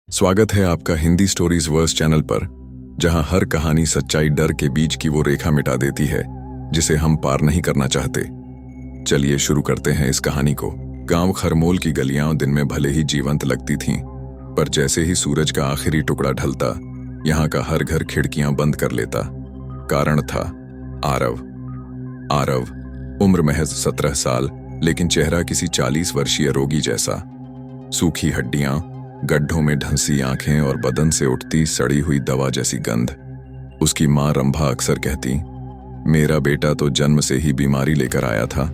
स्वागत है आपका हिंदी स्टोरीज वर्स चैनल पर, जहां हर कहानी सच्चाई डर के बीच की वो रेखा मिटा देती है जिसे हम पार नहीं करना चाहते। चलिए शुरू करते हैं इस कहानी को। गांव खरमोल की गलियां दिन में भले ही जीवंत लगती थीं, पर जैसे ही सूरज का आखिरी टुकड़ा ढलता, यहाँ का हर घर खिड़कियां बंद कर लेता। कारण था आरव। आरव उम्र महज 17 साल, लेकिन चेहरा किसी 40 वर्षीय रोगी जैसा। सूखी हड्डियां, गड्ढों में ढंसी आंखें और बदन से उठती सड़ी हुई दवा जैसी गंध। उसकी मां रंभा अक्सर कहती, मेरा बेटा तो जन्म से ही बीमारी लेकर आया था,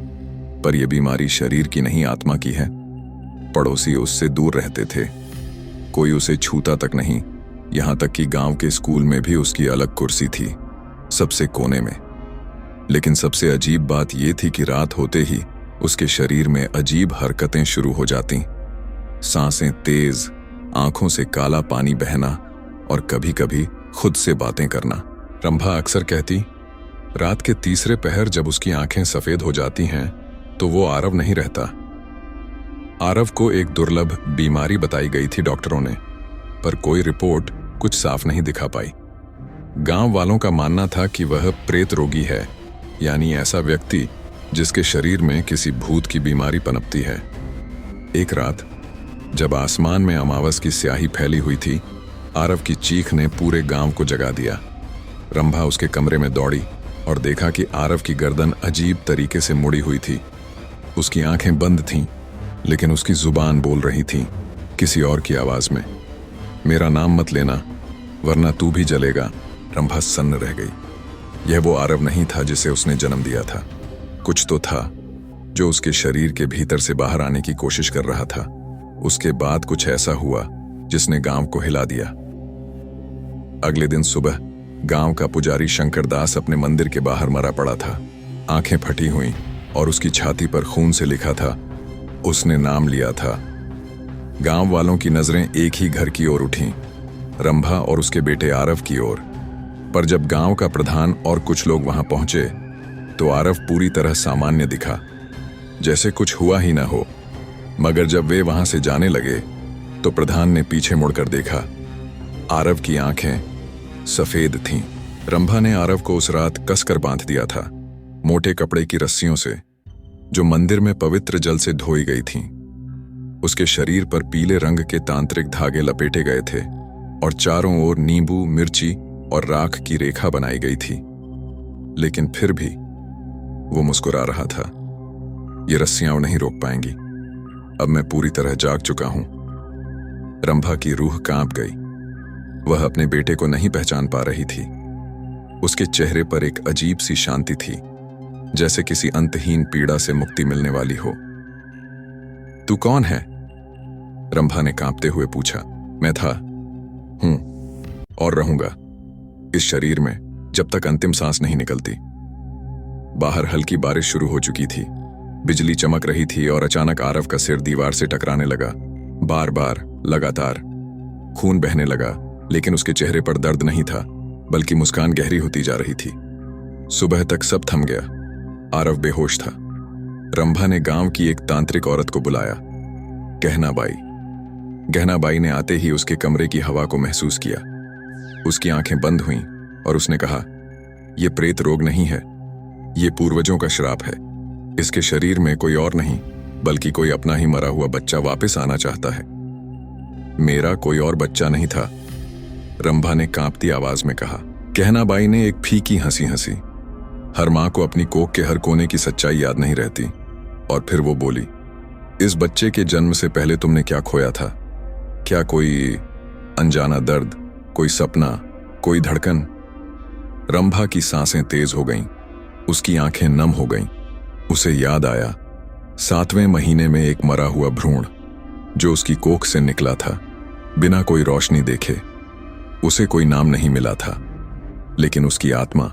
पर यह बीमारी शरीर की नहीं आत्मा की है। पड़ोसी उससे दूर रहते थे, कोई उसे छूता तक नहीं। यहां तक कि गांव के स्कूल में भी उसकी अलग कुर्सी थी, सबसे कोने में। लेकिन सबसे अजीब बात यह थी कि रात होते ही उसके शरीर में अजीब हरकतें शुरू हो जाती। सांसें तेज, आंखों से काला पानी बहना और कभी कभी खुद से बातें करना। रंभा अक्सर कहती, रात के तीसरे पहर जब उसकी आंखें सफेद हो जाती हैं तो वो आरव नहीं रहता। आरव को एक दुर्लभ बीमारी बताई गई थी डॉक्टरों ने, पर कोई रिपोर्ट कुछ साफ नहीं दिखा पाई। गांव वालों का मानना था कि वह प्रेत रोगी है, यानी ऐसा व्यक्ति जिसके शरीर में किसी भूत की बीमारी पनपती है। एक रात जब आसमान में अमावस की स्याही फैली हुई थी, आरव की चीख ने पूरे गांव को जगा दिया। रंभा उसके कमरे में दौड़ी और देखा कि आरव की गर्दन अजीब तरीके से मुड़ी हुई थी। उसकी आंखें बंद थीं, लेकिन उसकी जुबान बोल रही थी किसी और की आवाज में, मेरा नाम मत लेना वरना तू भी जलेगा। रंभा सन्न रह गई। यह वो आरव नहीं था जिसे उसने जन्म दिया था। कुछ तो था जो उसके शरीर के भीतर से बाहर आने की कोशिश कर रहा था। उसके बाद कुछ ऐसा हुआ जिसने गांव को हिला दिया। अगले दिन सुबह गांव का पुजारी शंकर दास अपने मंदिर के बाहर मरा पड़ा था। आंखें फटी हुई और उसकी छाती पर खून से लिखा था, उसने नाम लिया था। गांव वालों की नजरें एक ही घर की ओर उठीं, रंभा और उसके बेटे आरव की ओर। पर जब गांव का प्रधान और कुछ लोग वहां पहुंचे तो आरव पूरी तरह सामान्य दिखा, जैसे कुछ हुआ ही ना हो। मगर जब वे वहां से जाने लगे तो प्रधान ने पीछे मुड़कर देखा। आरव की आंखें सफेद थीं। रंभा ने आरव को उस रात कसकर बांध दिया था, मोटे कपड़े की रस्सियों से, जो मंदिर में पवित्र जल से धोई गई थीं। उसके शरीर पर पीले रंग के तांत्रिक धागे लपेटे गए थे और चारों ओर नींबू, मिर्ची और राख की रेखा बनाई गई थी। लेकिन फिर भी वो मुस्कुरा रहा था। ये रस्सियां नहीं रोक पाएंगी, अब मैं पूरी तरह जाग चुका हूं। रंभा की रूह कांप गई। वह अपने बेटे को नहीं पहचान पा रही थी। उसके चेहरे पर एक अजीब सी शांति थी, जैसे किसी अंतहीन पीड़ा से मुक्ति मिलने वाली हो। तू कौन है? रंभा ने कांपते हुए पूछा। मैं था, हूं और रहूंगा इस शरीर में जब तक अंतिम सांस नहीं निकलती। बाहर हल्की बारिश शुरू हो चुकी थी। बिजली चमक रही थी और अचानक आरव का सिर दीवार से टकराने लगा, बार बार, लगातार। खून बहने लगा, लेकिन उसके चेहरे पर दर्द नहीं था, बल्कि मुस्कान गहरी होती जा रही थी। सुबह तक सब थम गया। आरव बेहोश था। रंभा ने गांव की एक तांत्रिक औरत को बुलाया, गहनाबाई। गहनाबाई ने आते ही उसके कमरे की हवा को महसूस किया। उसकी आंखें बंद हुईं और उसने कहा, यह प्रेत रोग नहीं है, यह पूर्वजों का श्राप है। इसके शरीर में कोई और नहीं, बल्कि कोई अपना ही मरा हुआ बच्चा वापस आना चाहता है। मेरा कोई और बच्चा नहीं था, रंभा ने कांपती आवाज में कहा। गहनाबाई ने एक फीकी हंसी हंसी। हर मां को अपनी कोख के हर कोने की सच्चाई याद नहीं रहती। और फिर वो बोली, इस बच्चे के जन्म से पहले तुमने क्या खोया था? क्या कोई अनजाना दर्द, कोई सपना, कोई धड़कन? रंभा की सांसें तेज हो गईं, उसकी आंखें नम हो गईं। उसे याद आया, 7वें महीने में एक मरा हुआ भ्रूण जो उसकी कोख से निकला था, बिना कोई रोशनी देखे। उसे कोई नाम नहीं मिला था, लेकिन उसकी आत्मा,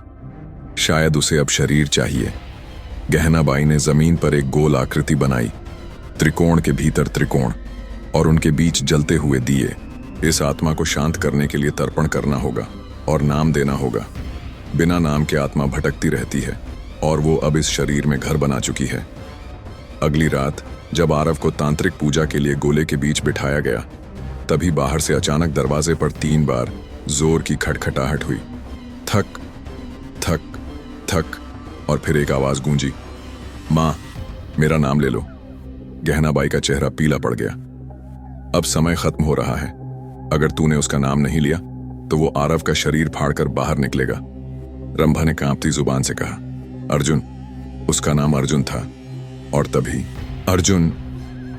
शायद उसे अब शरीर चाहिए। गहनाबाई ने जमीन पर एक गोल आकृति बनाई, त्रिकोण के भीतर त्रिकोण और उनके बीच जलते हुए दिए। इस आत्मा को शांत करने के लिए तर्पण करना होगा और नाम देना होगा। बिना नाम के आत्मा भटकती रहती है और वो अब इस शरीर में घर बना चुकी है। अगली रात जब आरव को तांत्रिक पूजा के लिए गोले के बीच बिठाया गया, तभी बाहर से अचानक दरवाजे पर 3 बार जोर की खटखटाहट हुई। थक थक थक, और फिर एक आवाज गूंजी, मां, मेरा नाम ले लो। गहनाबाई का चेहरा पीला पड़ गया। अब समय खत्म हो रहा है। अगर तूने उसका नाम नहीं लिया तो वो आरव का शरीर फाड़कर बाहर निकलेगा। रंभा ने कांपती जुबान से कहा, अर्जुन। उसका नाम अर्जुन था। और तभी अर्जुन,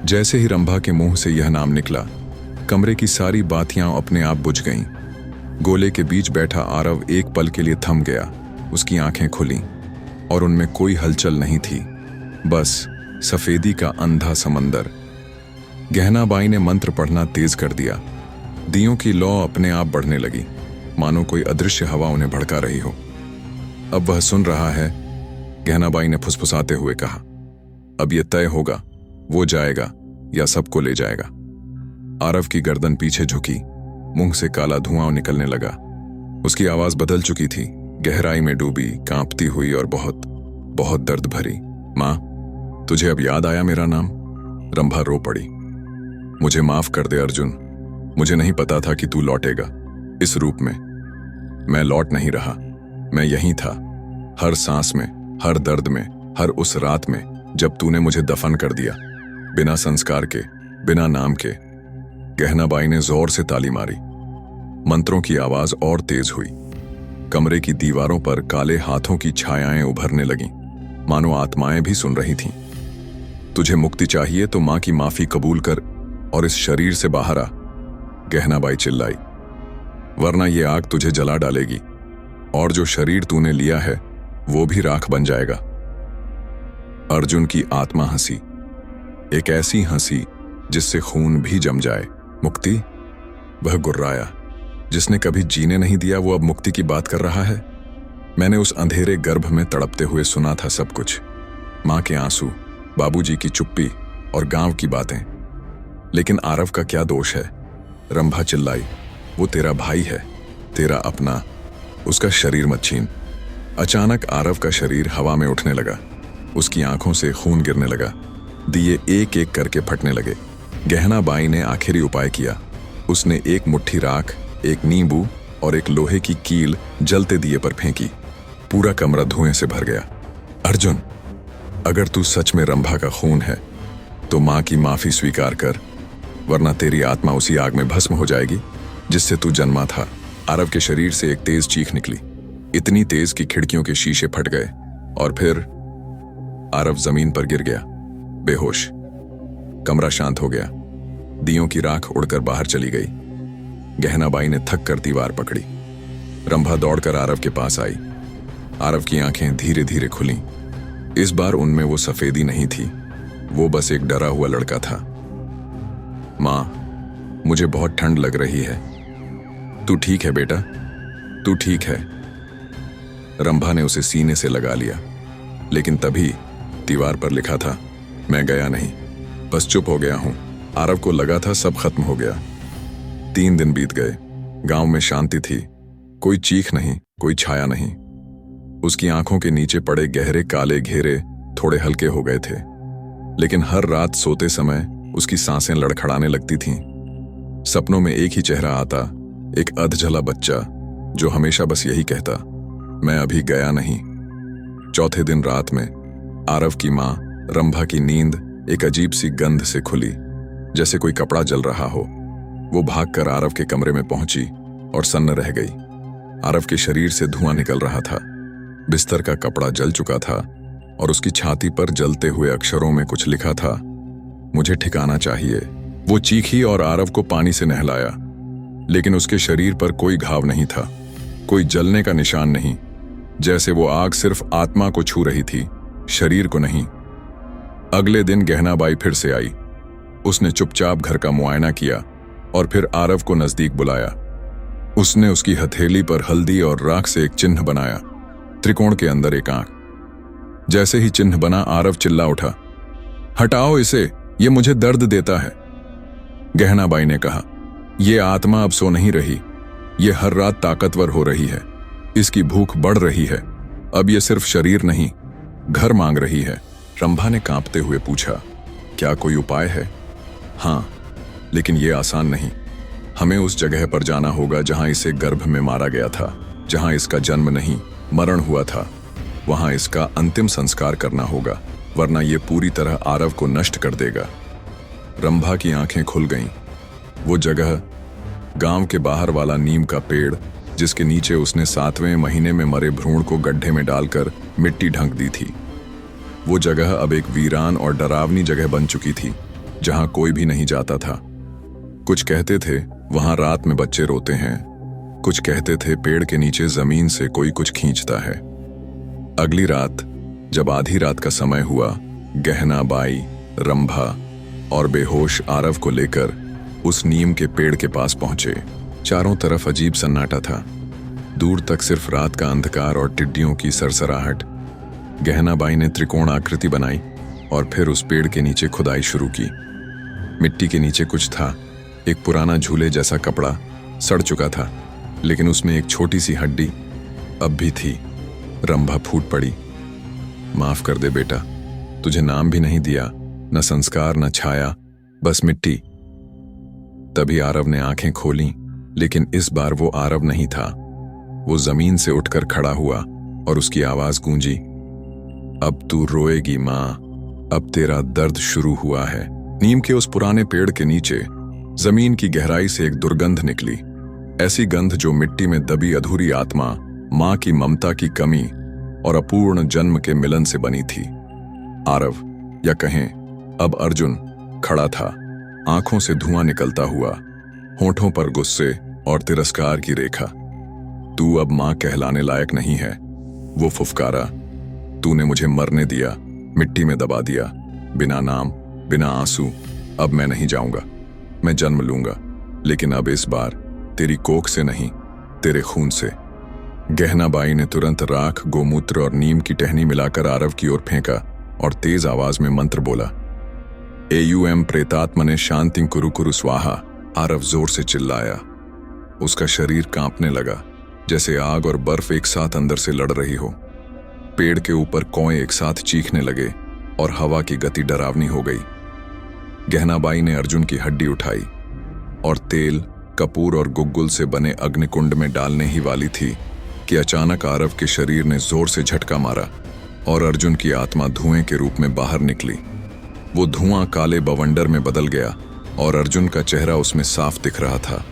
जैसे ही रंभा के मुंह से यह नाम निकला, कमरे की सारी बातियां अपने आप बुझ गईं। गोले के बीच बैठा आरव एक पल के लिए थम गया। उसकी आंखें खुलीं और उनमें कोई हलचल नहीं थी, बस सफेदी का अंधा समंदर। गहनाबाई ने मंत्र पढ़ना तेज कर दिया। दियों की लौ अपने आप बढ़ने लगी, मानो कोई अदृश्य हवा उन्हें भड़का रही हो। अब वह सुन रहा है, गहनाबाई ने फुसफुसाते हुए कहा। अब यह तय होगा, वो जाएगा या सबको ले जाएगा। आरव की गर्दन पीछे झुकी, मुंह से काला धुआं निकलने लगा। उसकी आवाज बदल चुकी थी, गहराई में डूबी, कांपती हुई और बहुत बहुत दर्द भरी। मां, तुझे अब याद आया मेरा नाम? रंभा रो पड़ी। मुझे माफ कर दे अर्जुन, मुझे नहीं पता था कि तू लौटेगा इस रूप में। मैं लौट नहीं रहा, मैं यहीं था, हर सांस में, हर दर्द में, हर उस रात में जब तूने मुझे दफन कर दिया, बिना संस्कार के, बिना नाम के। गहनाबाई ने जोर से ताली मारी। मंत्रों की आवाज और तेज हुई। कमरे की दीवारों पर काले हाथों की छायाएं उभरने लगीं, मानो आत्माएं भी सुन रही थीं। तुझे मुक्ति चाहिए तो मां की माफी कबूल कर और इस शरीर से बाहर आ, गहनाबाई चिल्लाई, वरना ये आग तुझे जला डालेगी और जो शरीर तूने लिया है वो भी राख बन जाएगा। अर्जुन की आत्मा हंसी, एक ऐसी हंसी जिससे खून भी जम जाए। मुक्ति? वह गुर्राया। जिसने कभी जीने नहीं दिया वो अब मुक्ति की बात कर रहा है? मैंने उस अंधेरे गर्भ में तड़पते हुए सुना था सब कुछ, मां के आंसू, बाबूजी की चुप्पी और गांव की बातें। लेकिन आरव का क्या दोष है? रंभा चिल्लाई, वो तेरा भाई है, तेरा अपना, उसका शरीर मत छीन। अचानक आरव का शरीर हवा में उठने लगा, उसकी आंखों से खून गिरने लगा, दिए एक एक करके फटने लगे। गहनाबाई ने आखिरी उपाय किया। उसने एक मुट्ठी राख, एक नींबू और एक लोहे की कील जलते दिए पर फेंकी। पूरा कमरा धुएं से भर गया। अर्जुन, अगर तू सच में रंभा का खून है तो मां की माफी स्वीकार कर, वरना तेरी आत्मा उसी आग में भस्म हो जाएगी जिससे तू जन्मा था। आरव के शरीर से एक तेज चीख निकली, इतनी तेज कि खिड़कियों के शीशे फट गए और फिर आरव जमीन पर गिर गया, बेहोश। कमरा शांत हो गया। दियों की राख उड़कर बाहर चली गई। गहनाबाई ने थक कर दीवार पकड़ी। रंभा दौड़कर आरव के पास आई। आरव की आंखें धीरे धीरे खुलीं। इस बार उनमें वो सफेदी नहीं थी, वो बस एक डरा हुआ लड़का था। मां, मुझे बहुत ठंड लग रही है। तू ठीक है बेटा? तू ठीक है? रंभा ने उसे सीने से लगा लिया। लेकिन तभी दीवार पर लिखा था, मैं गया नहीं, बस चुप हो गया हूं। आरव को लगा था सब खत्म हो गया। 3 दिन बीत गए। गांव में शांति थी, कोई चीख नहीं, कोई छाया नहीं। उसकी आंखों के नीचे पड़े गहरे काले घेरे थोड़े हल्के हो गए थे, लेकिन हर रात सोते समय उसकी सांसें लड़खड़ाने लगती थीं। सपनों में एक ही चेहरा आता, एक अधजला बच्चा जो हमेशा बस यही कहता, मैं अभी गया नहीं। चौथे दिन रात में आरव की मां रंभा की नींद एक अजीब सी गंध से खुली, जैसे कोई कपड़ा जल रहा हो। वो भागकर आरव के कमरे में पहुंची और सन्न रह गई। आरव के शरीर से धुआं निकल रहा था, बिस्तर का कपड़ा जल चुका था और उसकी छाती पर जलते हुए अक्षरों में कुछ लिखा था, मुझे ठिकाना चाहिए। वो चीखी और आरव को पानी से नहलाया, लेकिन उसके शरीर पर कोई घाव नहीं था, कोई जलने का निशान नहीं, जैसे वो आग सिर्फ आत्मा को छू रही थी, शरीर को नहीं। अगले दिन गहनाबाई फिर से आई। उसने चुपचाप घर का मुआयना किया और फिर आरव को नजदीक बुलाया। उसने उसकी हथेली पर हल्दी और राख से एक चिन्ह बनाया, त्रिकोण के अंदर एक आंख। जैसे ही चिन्ह बना, आरव चिल्ला उठा, हटाओ इसे, ये मुझे दर्द देता है। गहनाबाई ने कहा, ये आत्मा अब सो नहीं रही, ये हर रात ताकतवर हो रही है, इसकी भूख बढ़ रही है, अब ये सिर्फ शरीर नहीं, घर मांग रही है। रंभा ने कांपते हुए पूछा, क्या कोई उपाय है? हाँ, लेकिन ये आसान नहीं। हमें उस जगह पर जाना होगा जहां इसे गर्भ में मारा गया था, जहां इसका जन्म नहीं मरण हुआ था। वहां इसका अंतिम संस्कार करना होगा, वरना ये पूरी तरह आरव को नष्ट कर देगा। रंभा की आंखें खुल गईं। वो जगह, गांव के बाहर वाला नीम का पेड़, जिसके नीचे उसने 7वें महीने में मरे भ्रूण को गड्ढे में डालकर मिट्टी ढंक दी थी। वो जगह अब एक वीरान और डरावनी जगह बन चुकी थी, जहां कोई भी नहीं जाता था। कुछ कहते थे वहां रात में बच्चे रोते हैं, कुछ कहते थे पेड़ के नीचे जमीन से कोई कुछ खींचता है। अगली रात जब आधी रात का समय हुआ, गहना बाई, रंभा और बेहोश आरव को लेकर उस नीम के पेड़ के पास पहुंचे। चारों तरफ अजीब सन्नाटा था, दूर तक सिर्फ रात का अंधकार और टिड्डियों की सरसराहट। गहना बाई ने त्रिकोण आकृति बनाई और फिर उस पेड़ के नीचे खुदाई शुरू की। मिट्टी के नीचे कुछ था, एक पुराना झूले जैसा कपड़ा, सड़ चुका था, लेकिन उसमें एक छोटी सी हड्डी अब भी थी। रंभा फूट पड़ी। माफ कर दे बेटा, तुझे नाम भी नहीं दिया, न संस्कार न छाया, बस मिट्टी। तभी आरव ने आंखें खोलीं, लेकिन इस बार वो आरव नहीं था। वो जमीन से उठकर खड़ा हुआ और उसकी आवाज गूंजी, अब तू रोएगी मां, अब तेरा दर्द शुरू हुआ है। नीम के उस पुराने पेड़ के नीचे जमीन की गहराई से एक दुर्गंध निकली, ऐसी गंध जो मिट्टी में दबी अधूरी आत्मा, मां की ममता की कमी और अपूर्ण जन्म के मिलन से बनी थी। आरव, या कहें अब अर्जुन, खड़ा था, आंखों से धुआं निकलता हुआ, होठों पर गुस्से और तिरस्कार की रेखा। तू अब मां कहलाने लायक नहीं है, वो फुफकारा। तूने मुझे मरने दिया, मिट्टी में दबा दिया, बिना नाम, बिना आंसू। अब मैं नहीं जाऊंगा, मैं जन्म लूंगा, लेकिन अब इस बार तेरी कोख से नहीं, तेरे खून से। गहना बाई ने तुरंत राख, गोमूत्र और नीम की टहनी मिलाकर आरव की ओर फेंका और तेज आवाज में मंत्र बोला, एयुएम प्रेतात्मने शांति कुरु कुरु स्वाहा। आरव जोर से चिल्लाया। उसका शरीर कांपने लगा, जैसे आग और बर्फ एक साथ अंदर से लड़ रही हो। पेड़ के ऊपर कौए एक साथ चीखने लगे और हवा की गति डरावनी हो गई। गहनाबाई ने अर्जुन की हड्डी उठाई और तेल, कपूर और गुग्गुल से बने अग्निकुंड में डालने ही वाली थी कि अचानक आरव के शरीर ने जोर से झटका मारा और अर्जुन की आत्मा धुएं के रूप में बाहर निकली। वो धुआं काले बवंडर में बदल गया और अर्जुन का चेहरा उसमें साफ दिख रहा था।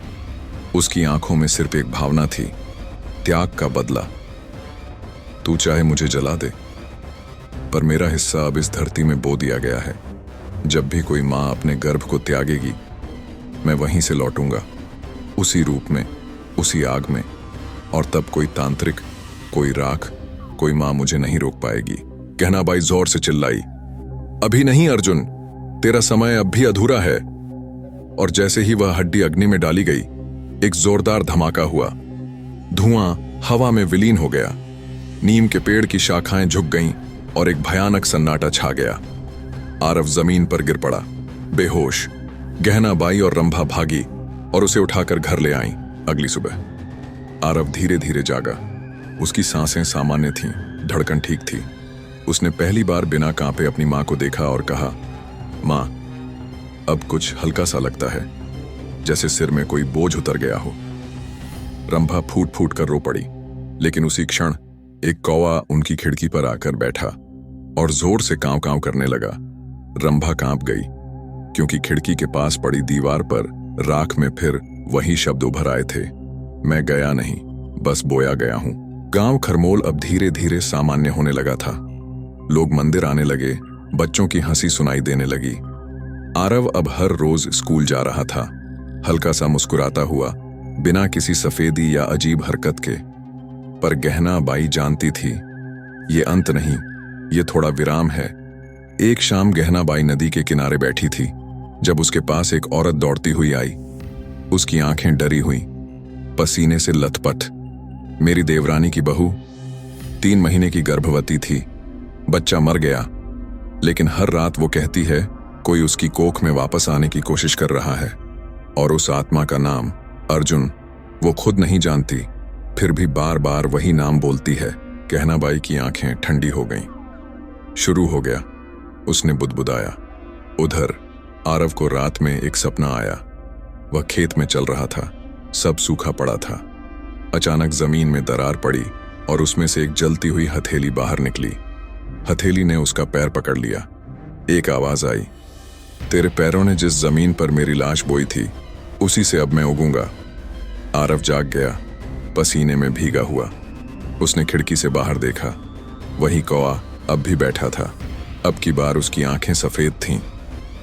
उसकी आंखों में सिर्फ एक भावना थी, त्याग का बदला। तू चाहे मुझे जला दे, पर मेरा हिस्सा अब इस धरती में बो दिया गया है। जब भी कोई मां अपने गर्भ को त्यागेगी, मैं वहीं से लौटूंगा, उसी रूप में, उसी आग में। और तब कोई तांत्रिक, कोई राख, कोई मां मुझे नहीं रोक पाएगी। गहनाबाई जोर से चिल्लाई, अभी नहीं अर्जुन, तेरा समय अब भी अधूरा है। और जैसे ही वह हड्डी अग्नि में डाली गई, एक जोरदार धमाका हुआ। धुआं हवा में विलीन हो गया, नीम के पेड़ की शाखाएं झुक गईं और एक भयानक सन्नाटा छा गया। आरव जमीन पर गिर पड़ा, बेहोश। गहनाबाई और रंभा भागी और उसे उठाकर घर ले आईं। अगली सुबह आरव धीरे धीरे जागा। उसकी सांसें सामान्य थीं, धड़कन ठीक थी। उसने पहली बार बिना कांपे अपनी मां को देखा और कहा, मां, अब कुछ हल्का सा लगता है, जैसे सिर में कोई बोझ उतर गया हो। रंभा फूट फूट कर रो पड़ी, लेकिन उसी क्षण एक कौवा उनकी खिड़की पर आकर बैठा और जोर से कांव कांव करने लगा। रंभा कांप गई, क्योंकि खिड़की के पास पड़ी दीवार पर राख में फिर वही शब्द उभर आए थे, मैं गया नहीं, बस बोया गया हूं। गांव खरमोल अब धीरे धीरे सामान्य होने लगा था। लोग मंदिर आने लगे, बच्चों की हंसी सुनाई देने लगी। आरव अब हर रोज स्कूल जा रहा था, हल्का सा मुस्कुराता हुआ, बिना किसी सफेदी या अजीब हरकत के। पर गहना बाई जानती थी, ये अंत नहीं, ये थोड़ा विराम है। एक शाम गहना बाई नदी के किनारे बैठी थी, जब उसके पास एक औरत दौड़ती हुई आई। उसकी आंखें डरी हुई, पसीने से लथपथ। मेरी देवरानी की बहू 3 महीने की गर्भवती थी, बच्चा मर गया, लेकिन हर रात वो कहती है कोई उसकी कोख में वापस आने की कोशिश कर रहा है, और उस आत्मा का नाम अर्जुन। वो खुद नहीं जानती, फिर भी बार बार वही नाम बोलती है। गहनाबाई की आंखें ठंडी हो गईं। शुरू हो गया, उसने बुदबुदाया। उधर आरव को रात में एक सपना आया। वह खेत में चल रहा था। सब सूखा पड़ा था। अचानक जमीन में दरार पड़ी और उसमें से एक जलती हुई हथेली बाहर निकली। हथेली ने उसका पैर पकड़ लिया। एक आवाज आई, तेरे पैरों ने जिस जमीन पर मेरी लाश बोई थी उसी से अब मैं उगूंगा। आरव जाग गया, पसीने में भीगा हुआ। उसने खिड़की से बाहर देखा। वही कौआ अब भी बैठा था। अब की बार उसकी आंखें सफेद थीं।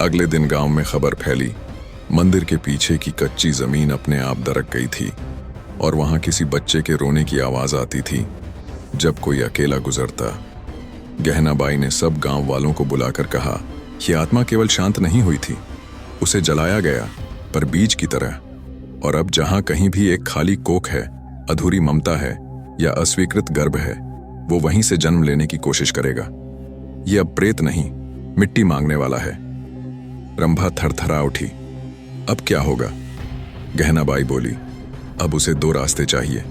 अगले दिन गांव में खबर फैली, मंदिर के पीछे की कच्ची जमीन अपने आप दरक गई थी और वहां किसी बच्चे के रोने की आवाज आती थी जब कोई अकेला गुजरता। गहनाबाई ने सब गांव वालों को बुलाकर कहा, यह आत्मा केवल शांत नहीं हुई थी, उसे जलाया गया, पर बीज की तरह। और अब जहां कहीं भी एक खाली कोख है, अधूरी ममता है या अस्वीकृत गर्भ है, वो वहीं से जन्म लेने की कोशिश करेगा। ये अब प्रेत नहीं, मिट्टी मांगने वाला है। रंभा थरथरा उठी। अब क्या होगा? गहनाबाई बोली, अब उसे दो रास्ते चाहिए,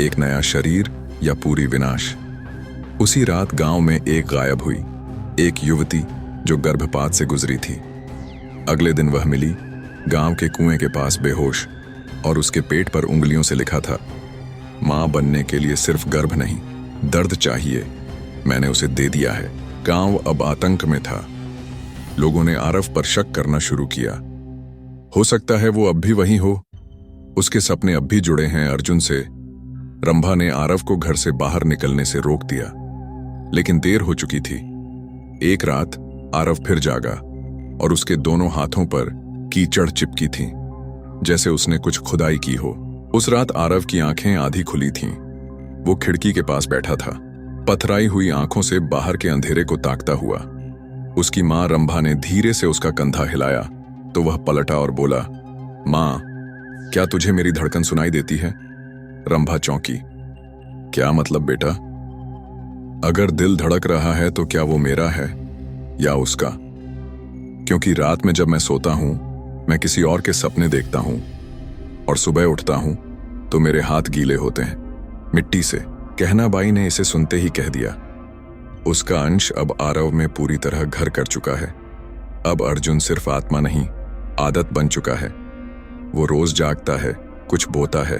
एक नया शरीर या पूरी विनाश। उसी रात गांव में एक गायब हुई, एक युवती जो गर्भपात से गुजरी थी। अगले दिन वह मिली, गांव के कुएं के पास बेहोश, और उसके पेट पर उंगलियों से लिखा था, मां बनने के लिए सिर्फ गर्भ नहीं, दर्द चाहिए। मैंने उसे दे दिया है। गांव अब आतंक में था। लोगों ने आरव पर शक करना शुरू किया। हो सकता है वो अब भी वही हो, उसके सपने अब भी जुड़े हैं अर्जुन से। रंभा ने आरव को घर से बाहर निकलने से रोक दिया, लेकिन देर हो चुकी थी। एक रात आरव फिर जागा और उसके दोनों हाथों पर कीचड़ चिपकी थी, जैसे उसने कुछ खुदाई की हो। उस रात आरव की आंखें आधी खुली थीं। वो खिड़की के पास बैठा था, पथराई हुई आंखों से बाहर के अंधेरे को ताकता हुआ। उसकी मां रंभा ने धीरे से उसका कंधा हिलाया तो वह पलटा और बोला, मां, क्या तुझे मेरी धड़कन सुनाई देती है? रंभा चौंकी। क्या मतलब बेटा? अगर दिल धड़क रहा है तो क्या वो मेरा है या उसका? क्योंकि रात में जब मैं सोता हूं, मैं किसी और के सपने देखता हूं, और सुबह उठता हूं तो मेरे हाथ गीले होते हैं मिट्टी से। गहनाबाई ने इसे सुनते ही कह दिया। उसका अंश अब आरव में पूरी तरह घर कर चुका है। अब अर्जुन सिर्फ आत्मा नहीं, आदत बन चुका है। वो रोज जागता है, कुछ बोता है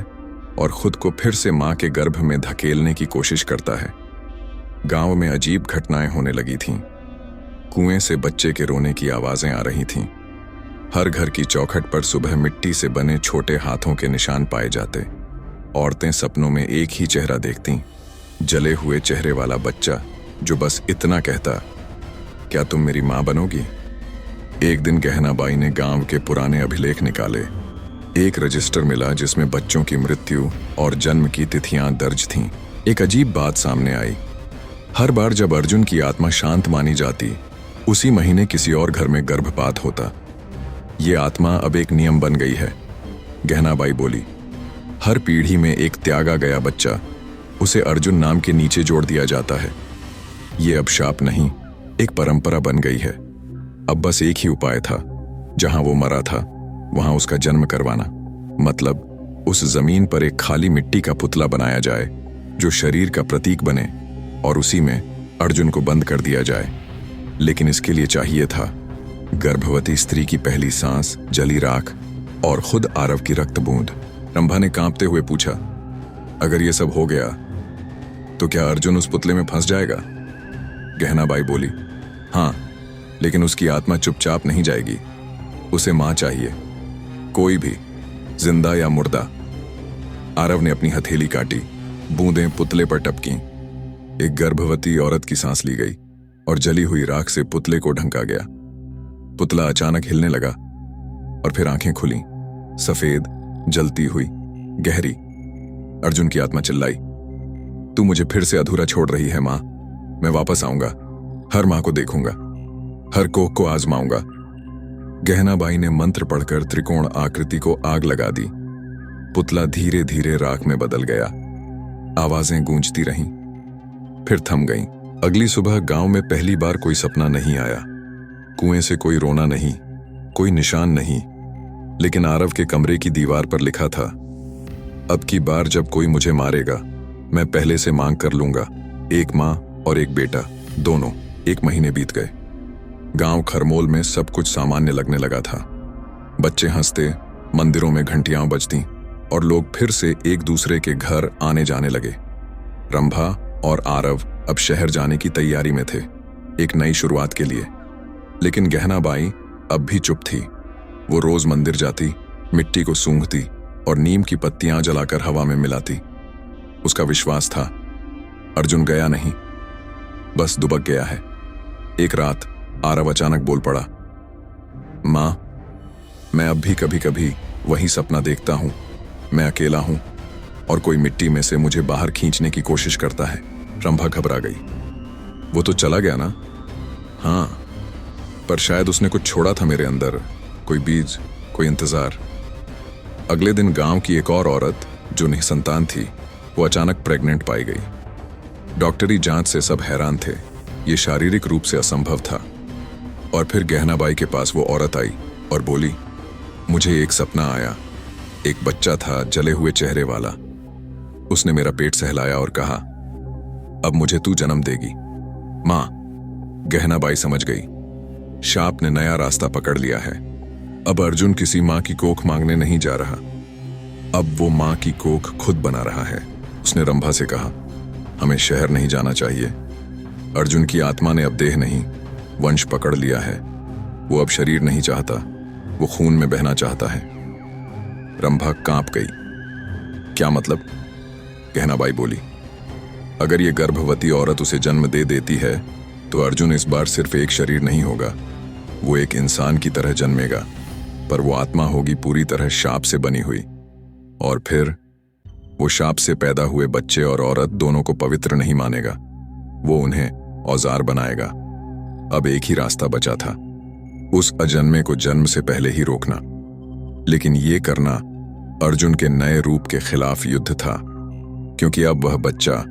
और खुद को फिर से मां के गर्भ में धकेलने की कोशिश करता है। गांव में अजीब घटनाएं होने लगी थीं। कुएं से बच्चे के रोने की आवाजें आ रही थीं। हर घर की चौखट पर सुबह मिट्टी से बने छोटे हाथों के निशान पाए जाते। औरतें सपनों में एक ही चेहरा देखतीं, जले हुए चेहरे वाला बच्चा जो बस इतना कहता, क्या तुम मेरी मां बनोगी? एक दिन गहनाबाई ने गांव के पुराने अभिलेख निकाले। एक रजिस्टर मिला जिसमें बच्चों की मृत्यु और जन्म की तिथियां दर्ज थीं। एक अजीब बात सामने आई। हर बार जब अर्जुन की आत्मा शांत मानी जाती, उसी महीने किसी और घर में गर्भपात होता। ये आत्मा अब एक नियम बन गई है। गहनाबाई बोली, हर पीढ़ी में एक त्यागा गया बच्चा, उसे अर्जुन नाम के नीचे जोड़ दिया जाता है। ये अब शाप नहीं, एक परंपरा बन गई है। अब बस एक ही उपाय था, जहां वो मरा था वहां उसका जन्म करवाना। मतलब उस जमीन पर एक खाली मिट्टी का पुतला बनाया जाए जो शरीर का प्रतीक बने, और उसी में अर्जुन को बंद कर दिया जाए। लेकिन इसके लिए चाहिए था गर्भवती स्त्री की पहली सांस, जली राख और खुद आरव की रक्त बूंद। रंभा ने कांपते हुए पूछा, अगर ये सब हो गया तो क्या अर्जुन उस पुतले में फंस जाएगा? गहनाबाई बोली, हाँ, लेकिन उसकी आत्मा चुपचाप नहीं जाएगी। उसे मां चाहिए, कोई भी, जिंदा या मुर्दा। आरव ने अपनी हथेली काटी, बूंदें पुतले पर टपकी। एक गर्भवती औरत की सांस ली गई और जली हुई राख से पुतले को ढंका गया। पुतला अचानक हिलने लगा और फिर आंखें खुली, सफेद, जलती हुई, गहरी। अर्जुन की आत्मा चिल्लाई, तू मुझे फिर से अधूरा छोड़ रही है मां। मैं वापस आऊंगा, हर मां को देखूंगा, हर कोख को आजमाऊंगा। गहनाबाई ने मंत्र पढ़कर त्रिकोण आकृति को आग लगा दी। पुतला धीरे धीरे राख में बदल गया। आवाजें गूंजती रहीं, फिर थम गईं। अगली सुबह गांव में पहली बार कोई सपना नहीं आया। कुएं से कोई रोना नहीं, कोई निशान नहीं, लेकिन आरव के कमरे की दीवार पर लिखा था, अब की बार जब कोई मुझे मारेगा, मैं पहले से मांग कर लूंगा, एक मां और एक बेटा, दोनों। 1 महीने बीत गए। गांव खरमोल में सब कुछ सामान्य लगने लगा था। बच्चे हंसते, मंदिरों में घंटियां बजती और लोग फिर से एक दूसरे के घर आने जाने लगे। रंभा और आरव अब शहर जाने की तैयारी में थे, एक नई शुरुआत के लिए। लेकिन गहनाबाई अब भी चुप थी। वो रोज मंदिर जाती, मिट्टी को सूंघती और नीम की पत्तियां जलाकर हवा में मिलाती। उसका विश्वास था अर्जुन गया नहीं, बस दुबक गया है। एक रात आरव अचानक बोल पड़ा, मां, मैं अब भी कभी कभी वही सपना देखता हूं। मैं अकेला हूं और कोई मिट्टी में से मुझे बाहर खींचने की कोशिश करता है। रंभा घबरा गई। वो तो चला गया ना? हाँ, पर शायद उसने कुछ छोड़ा था मेरे अंदर, कोई बीज, कोई इंतजार। अगले दिन गांव की एक और औरत जो निसंतान थी, वो अचानक प्रेग्नेंट पाई गई। डॉक्टरी जांच से सब हैरान थे, ये शारीरिक रूप से असंभव था। और फिर गहनाबाई के पास वो औरत आई और बोली, मुझे एक सपना आया। एक बच्चा था, जले हुए चेहरे वाला। उसने मेरा पेट सहलाया और कहा, अब मुझे तू जन्म देगी। मां, गहनाबाई समझ गई, शाप ने नया रास्ता पकड़ लिया है। अब अर्जुन किसी मां की कोख मांगने नहीं जा रहा, अब वो मां की कोख खुद बना रहा है। उसने रंभा से कहा, हमें शहर नहीं जाना चाहिए। अर्जुन की आत्मा ने अब देह नहीं, वंश पकड़ लिया है। वो अब शरीर नहीं चाहता, वो खून में बहना चाहता है। रंभा कांप गई। क्या मतलब? गहनाबाई बोली, अगर ये गर्भवती औरत उसे जन्म दे देती है तो अर्जुन इस बार सिर्फ एक शरीर नहीं होगा, वो एक इंसान की तरह जन्मेगा, पर वो आत्मा होगी पूरी तरह शाप से बनी हुई। और फिर वो शाप से पैदा हुए बच्चे और औरत दोनों को पवित्र नहीं मानेगा, वो उन्हें औजार बनाएगा। अब एक ही रास्ता बचा था, उस अजन्मे को जन्म से पहले ही रोकना। लेकिन ये करना अर्जुन के नए रूप के खिलाफ युद्ध था, क्योंकि अब वह बच्चा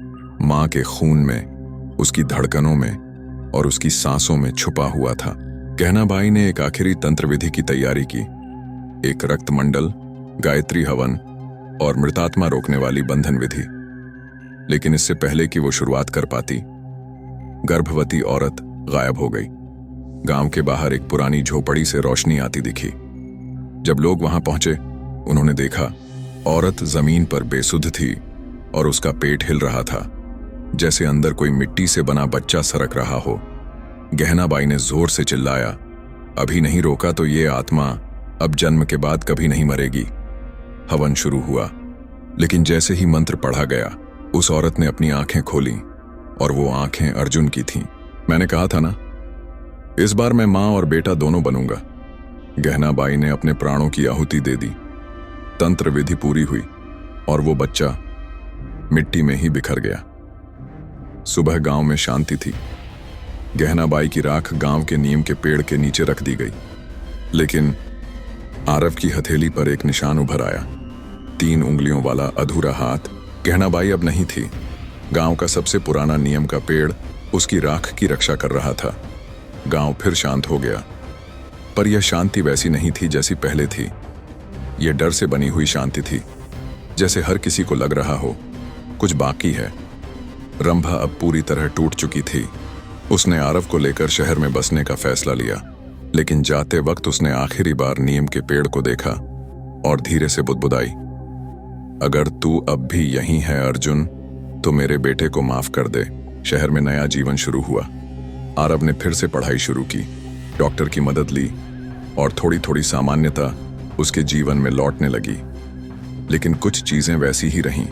मां के खून में, उसकी धड़कनों में और उसकी सांसों में छुपा हुआ था। गहनाबाई ने एक आखिरी तंत्र विधि की तैयारी की, एक रक्त मंडल, गायत्री हवन और मृतात्मा रोकने वाली बंधन विधि। लेकिन इससे पहले कि वो शुरुआत कर पाती, गर्भवती औरत गायब हो गई। गांव के बाहर एक पुरानी झोपड़ी से रोशनी आती दिखी। जब लोग वहां पहुंचे, उन्होंने देखा औरत जमीन पर बेसुध थी और उसका पेट हिल रहा था, जैसे अंदर कोई मिट्टी से बना बच्चा सरक रहा हो। गहनाबाई ने जोर से चिल्लाया, अभी नहीं रोका तो ये आत्मा अब जन्म के बाद कभी नहीं मरेगी। हवन शुरू हुआ, लेकिन जैसे ही मंत्र पढ़ा गया, उस औरत ने अपनी आंखें खोली और वो आंखें अर्जुन की थीं। मैंने कहा था ना, इस बार मैं मां और बेटा दोनों बनूंगा। गहनाबाई ने अपने प्राणों की आहुति दे दी। तंत्र विधि पूरी हुई और वो बच्चा मिट्टी में ही बिखर गया। सुबह गांव में शांति थी। गहनाबाई की राख गांव के नीम के पेड़ के नीचे रख दी गई। लेकिन आरव की हथेली पर एक निशान उभर आया, 3 उंगलियों वाला अधूरा हाथ। गहनाबाई अब नहीं थी। गांव का सबसे पुराना नियम का पेड़ उसकी राख की रक्षा कर रहा था। गांव फिर शांत हो गया, पर यह शांति वैसी नहीं थी जैसी पहले थी। यह डर से बनी हुई शांति थी, जैसे हर किसी को लग रहा हो कुछ बाकी है। रंभा अब पूरी तरह टूट चुकी थी। उसने आरव को लेकर शहर में बसने का फैसला लिया, लेकिन जाते वक्त उसने आखिरी बार नीम के पेड़ को देखा और धीरे से बुदबुदाई, अगर तू अब भी यहीं है अर्जुन, तो मेरे बेटे को माफ कर दे। शहर में नया जीवन शुरू हुआ। आरव ने फिर से पढ़ाई शुरू की, डॉक्टर की मदद ली और थोड़ी थोड़ी सामान्यता उसके जीवन में लौटने लगी। लेकिन कुछ चीजें वैसी ही रहीं।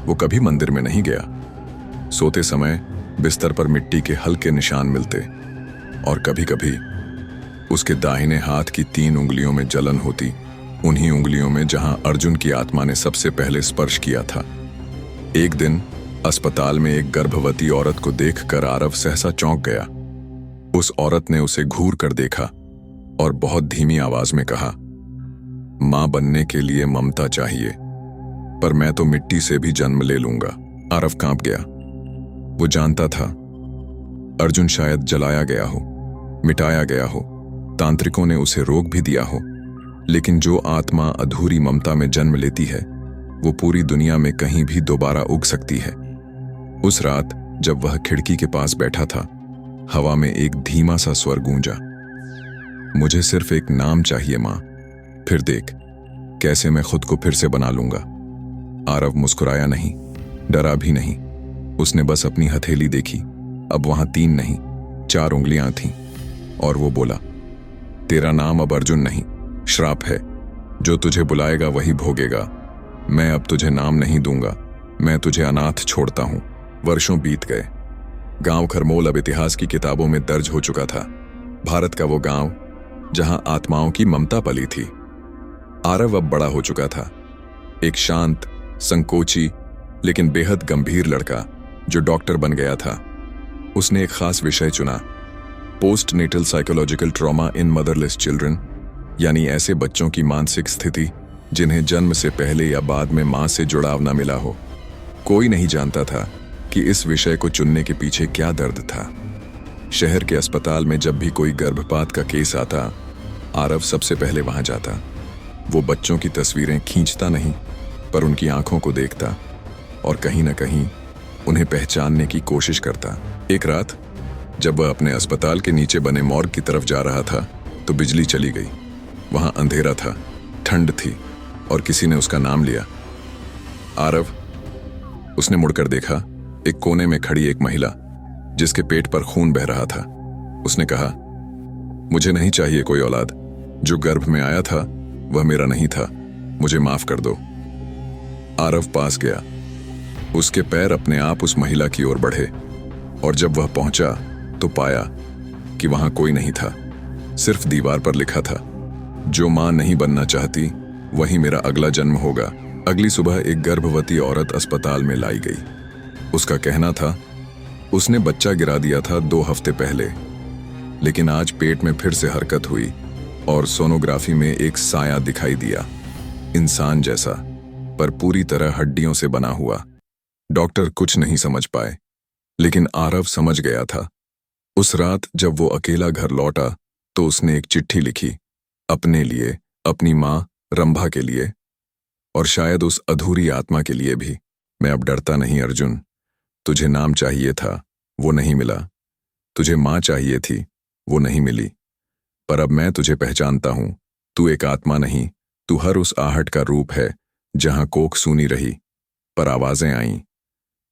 वो कभी मंदिर में नहीं गया। सोते समय बिस्तर पर मिट्टी के हल्के निशान मिलते और कभी कभी उसके दाहिने हाथ की 3 उंगलियों में जलन होती, उन्हीं उंगलियों में जहां अर्जुन की आत्मा ने सबसे पहले स्पर्श किया था। एक दिन अस्पताल में एक गर्भवती औरत को देखकर आरव सहसा चौंक गया। उस औरत ने उसे घूर कर देखा और बहुत धीमी आवाज में कहा, मां बनने के लिए ममता चाहिए, पर मैं तो मिट्टी से भी जन्म ले लूंगा। आरव कांप गया। वो जानता था अर्जुन शायद जलाया गया हो, मिटाया गया हो, तांत्रिकों ने उसे रोक भी दिया हो, लेकिन जो आत्मा अधूरी ममता में जन्म लेती है, वो पूरी दुनिया में कहीं भी दोबारा उग सकती है। उस रात जब वह खिड़की के पास बैठा था, हवा में एक धीमा सा स्वर गूंजा, मुझे सिर्फ एक नाम चाहिए मां, फिर देख कैसे मैं खुद को फिर से बना लूंगा। आरव मुस्कुराया नहीं, डरा भी नहीं। उसने बस अपनी हथेली देखी। अब वहां 3 नहीं 4 उंगलियां थीं। और वो बोला, तेरा नाम अब अर्जुन नहीं, श्राप है। जो तुझे बुलाएगा वही भोगेगा। मैं अब तुझे नाम नहीं दूंगा, मैं तुझे अनाथ छोड़ता हूं। वर्षों बीत गए। गांव खरमोल अब इतिहास की किताबों में दर्ज हो चुका था। भारत का वो गांव जहां आत्माओं की ममता पली थी। आरव अब बड़ा हो चुका था, एक शांत, संकोची लेकिन बेहद गंभीर लड़का जो डॉक्टर बन गया था। उसने एक खास विषय चुना, post natal psychological trauma in motherless children, यानी ऐसे बच्चों की मानसिक स्थिति जिन्हें जन्म से पहले या बाद में मां से जुड़ाव न मिला हो। कोई नहीं जानता था कि इस विषय को चुनने के पीछे क्या दर्द था। शहर के अस्पताल में जब भी कोई गर्भपात का केस आता, आरव सबसे पहले वहां जाता। वो बच्चों की तस्वीरें खींचता नहीं, पर उनकी आंखों को देखता और कहीं ना कहीं उन्हें पहचानने की कोशिश करता। एक रात जब वह अपने अस्पताल के नीचे बने मॉर्ग की तरफ जा रहा था तो बिजली चली गई। वहां अंधेरा था, ठंड थी और किसी ने उसका नाम लिया, आरव। उसने मुड़कर देखा, एक कोने में खड़ी एक महिला जिसके पेट पर खून बह रहा था। उसने कहा, मुझे नहीं चाहिए कोई औलाद। जो गर्भ में आया था वह मेरा नहीं था, मुझे माफ कर दो। आरव पास गया। उसके पैर अपने आप उस महिला की ओर बढ़े और जब वह पहुंचा तो पाया कि वहां कोई नहीं था। सिर्फ दीवार पर लिखा था, जो मां नहीं बनना चाहती वही मेरा अगला जन्म होगा। अगली सुबह एक गर्भवती औरत अस्पताल में लाई गई। उसका कहना था उसने बच्चा गिरा दिया था 2 हफ्ते पहले, लेकिन आज पेट में फिर से हरकत हुई और सोनोग्राफी में एक साया दिखाई दिया, इंसान जैसा पर पूरी तरह हड्डियों से बना हुआ। डॉक्टर कुछ नहीं समझ पाए, लेकिन आरव समझ गया था। उस रात जब वो अकेला घर लौटा तो उसने एक चिट्ठी लिखी, अपने लिए, अपनी मां रंभा के लिए और शायद उस अधूरी आत्मा के लिए भी। मैं अब डरता नहीं अर्जुन। तुझे नाम चाहिए था, वो नहीं मिला। तुझे मां चाहिए थी, वो नहीं मिली। पर अब मैं तुझे पहचानता हूं। तू एक आत्मा नहीं, तू हर उस आहट का रूप है जहां कोख सूनी रही पर आवाजें आईं।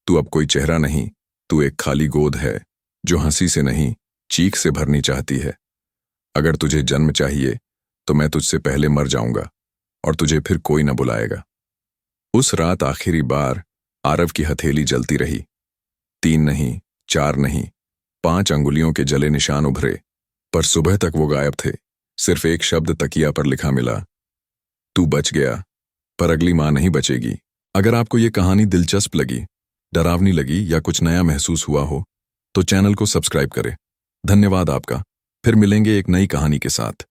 तू अब कोई चेहरा नहीं, तू एक खाली गोद है जो हंसी से नहीं, चीख से भरनी चाहती है। अगर तुझे जन्म चाहिए तो मैं तुझसे पहले मर जाऊंगा और तुझे फिर कोई न बुलाएगा। उस रात आखिरी बार आरव की हथेली जलती रही। 3 नहीं, 4 नहीं, 5 अंगुलियों के जले निशान उभरे, पर सुबह तक वो गायब थे। सिर्फ एक शब्द तकिया पर लिखा मिला, तू बच गया, पर अगली मां नहीं बचेगी। अगर आपको ये कहानी दिलचस्प लगी, डरावनी लगी या कुछ नया महसूस हुआ हो तो चैनल को सब्सक्राइब करें। धन्यवाद आपका। फिर मिलेंगे एक नई कहानी के साथ।